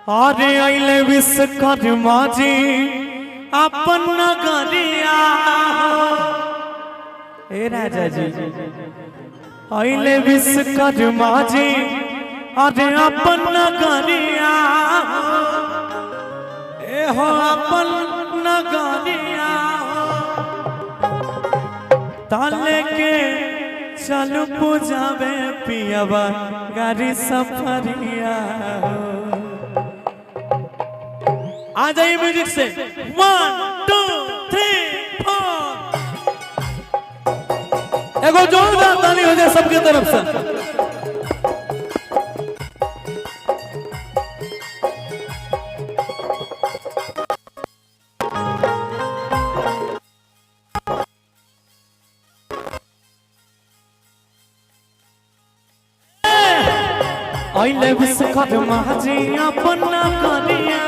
अरे अइले विश्वकर्मा जी अपन नगरिया ए राजा जी अइले विश्वकर्मा जी अरे अपन नगरिया ए हो अपन नगरिया ताले के चलू पूजावे पियावा गाड़ी सफरिया। आ जाइए म्यूजिक से 1 2 3 4 एगो जोरदार ताली हो जाए सबके तरफ से। अइले विश्वकर्मा जी अपन नगरिया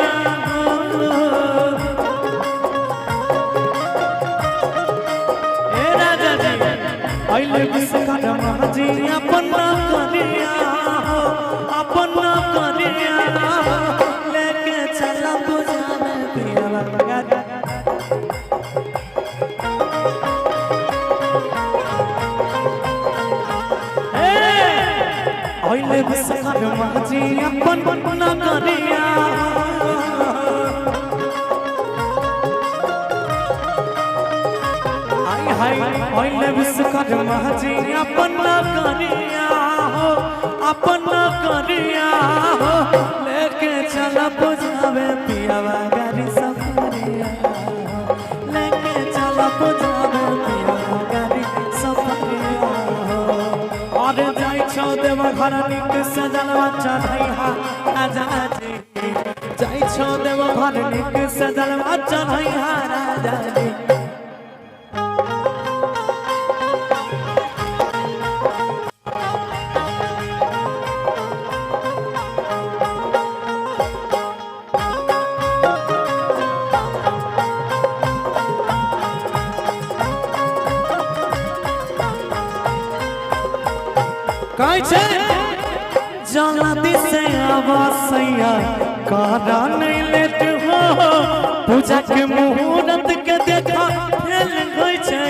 ए राजा जी अइले विश्वकर्मा जी अपन नगरिया अपन नगरिया लेके चला पूजावे पियावा गाड़ी। अइले विश्वकर्मा जी अपन नगरिया हाय हाय अइले विश्वकर्मा जी अपन नगरिया अपन नगरिया लेके चला पूजावे पियावा गाड़ी सफरिया लेके चला पूजावे पियावा गाड़ी सफरिया। और जाई छौ देव घर निक सजल बच्चा धैहा राजा जी जाई छौ देव घर निक सजल बच्चा धैहा राजा जी। कैसे जल्दी से आवासैया करा नहीं लेट हो पूजा के मुहूर्त के देखा फेल गई छै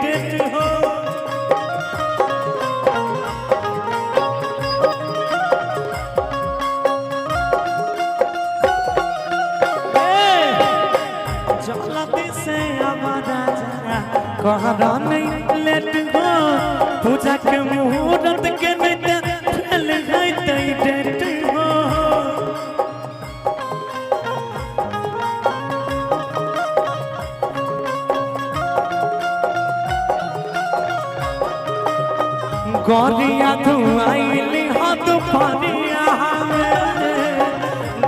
डेट हो। जल्दी से आवाजा करा नहीं लेट हो पूजा के मुहूर्त के नहीं फेल गई डेट हो। गौरिया धुआइली हाथ पानिया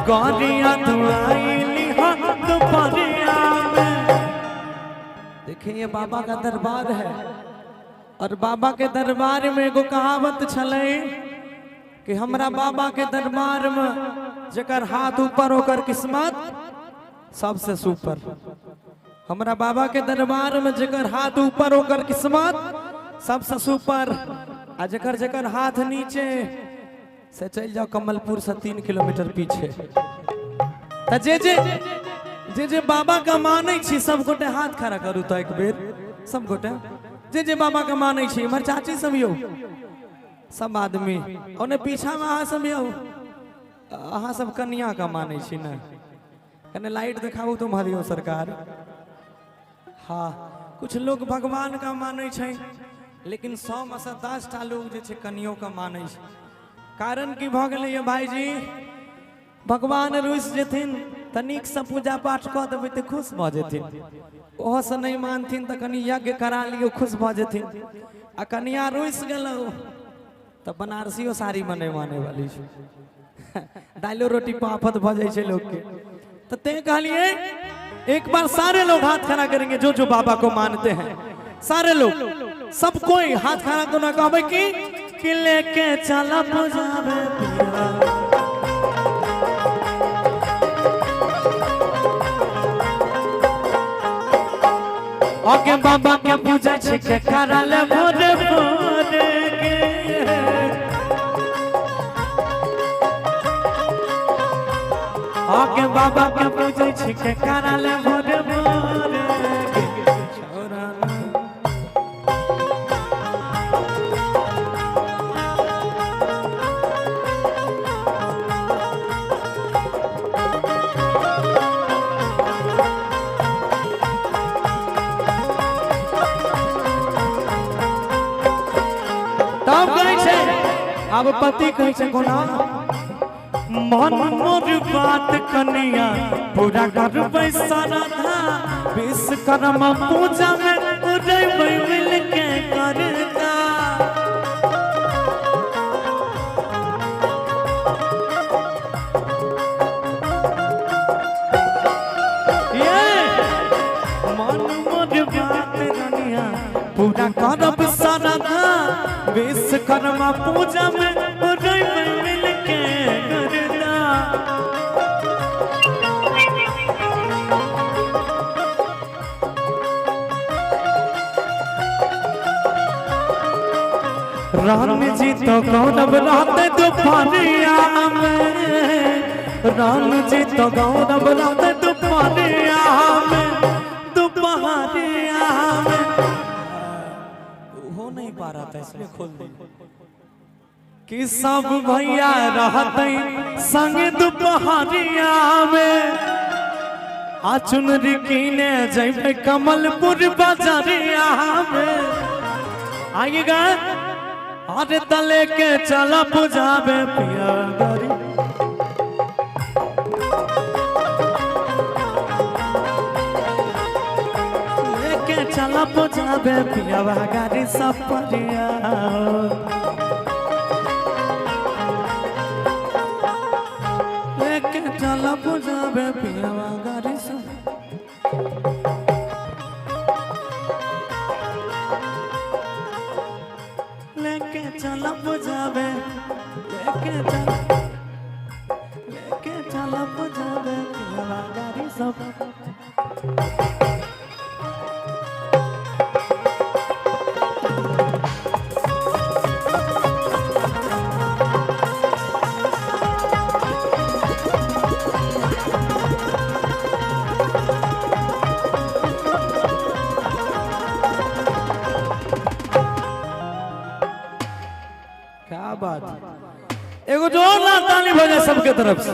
गौरिया धुआइली हाथ पानिया। देखिए ये बाबा का दरबार है और बाबा के दरबार में एगो कहावत छले कि हमरा बाबा के दरबार में जकर हाथ ऊपर होकर किस्मत सबसे सुपर। हमरा बाबा के दरबार में जकर हाथ ऊपर होकर किस्मत सबसे सुपर आ जकर जकर हाथ नीचे से चल जाओ कमलपुर से 3 किलोमीटर पीछे। त जे बाबा का मानै छी सब गोटे हाथ खड़ा करू तो एक बेर सब गोटे जे बाबा का मानै छी हमर चाची सब यौ सब आदमी ओने पीछा में अहाँ सब यौ अहाँ सब कन्या का मानै छी ना कने लाइट दिखाबू तुम्हारी हो सरकार। हाँ कुछ लोग भगवान का मानै छै लेकिन 100 में से 10 टा लोग जे छै कन्यो का मानै छै। कारण की भ गेलै भाईजी भगवान रुस जेथिन तनिक से पूजा पाठ कऽ देबै तऽ खुश भऽ जेथिन ओहो से नहीं मानथिन तो कनी यज्ञ करा लियो खुश भ जेथिन आ कनिया रुस गेलो तो बनारसियो साड़ी में नहीं माने वाली छै दालो रोटी पाफत भ जाय छै लोग के। तो ते कहलिए एक बार सारे लोग हाथ खड़ा करेंगे जो जो बाबा को मानते हैं सारे लोग सब कोई हाथ खड़ा तो ना कहबे कि लेके चला पूजावे पिया आगे बाबा के पूजा के करल भोरे भोरे के आके बाबा के पूजे छिके कराले भोरे भोरे छोरा तब कहै छै अब पति कहै छै कोना मन मोर बात कनिया पूरा करबै श्रद्धा विश्वकर्मा पूजा में उड़बै मिल के करता ये मन मोर बात कनिया पूरा करब श्रद्धा विश्वकर्मा पूजा में उड़बै मिल के राम जी तो गौरव रहते दोपहरिया में राम जी तो गौरव रहते दोपहरिया में दोपहरिया में हो नहीं पा रहा था इसलिए खोल दे कि सब भैया रहते संग दोपहरिया में आ चुनरी कीने जैबे कमलपुर बाजारिया में आइएगा अरे तले के चला पुजाबे पिया गारी लेके चला पुजाबे पिया गारी सब परिया लेके चला पुजाबे पिया गारी सब लेके चला पुजाबे लेके चला पुजाबे पिया गारी सब क्या बात एगो जोरदार ताली बजे सबके तरफ से।